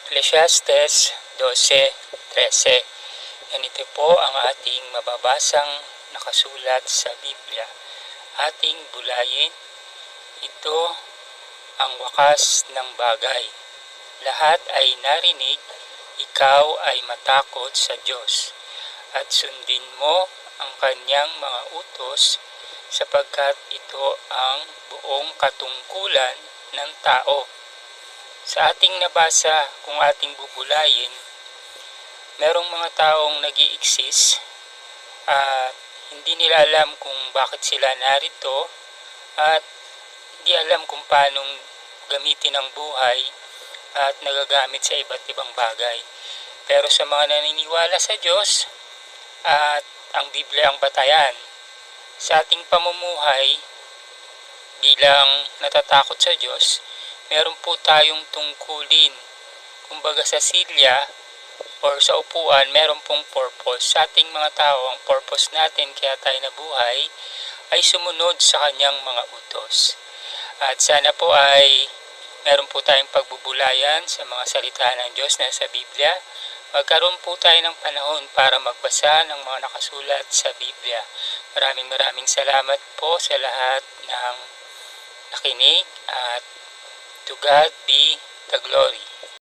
Ecclesiastes 12:13. Ganito po ang ating mababasang nakasulat sa Biblia. Ating bulayin, ito ang wakas ng bagay. Lahat ay narinig, ikaw ay matakot sa Diyos at sundin mo ang kanyang mga utos sapagkat ito ang buong katungkulan ng tao. Sa ating nabasa, kung ating bubulayin, merong mga taong nag-i-exist at hindi nila alam kung bakit sila narito at hindi alam kung paano gamitin ang buhay at nagagamit sa iba't ibang bagay. Pero sa mga naniniwala sa Diyos at ang Biblia ang batayan, sa ating pamumuhay bilang natatakot sa Diyos, meron po tayong tungkulin. Kumbaga sa silya or sa upuan, meron pong purpose. Sa ating mga tao, ang purpose natin kaya tayo nabuhay ay sumunod sa kanyang mga utos. At sana po ay meron po tayong pagbubulayan sa mga salita ng Diyos na sa Biblia. Magkaroon po tayo ng panahon para magbasa ng mga nakasulat sa Biblia. Maraming salamat po sa lahat ng nakinig at to God be the glory.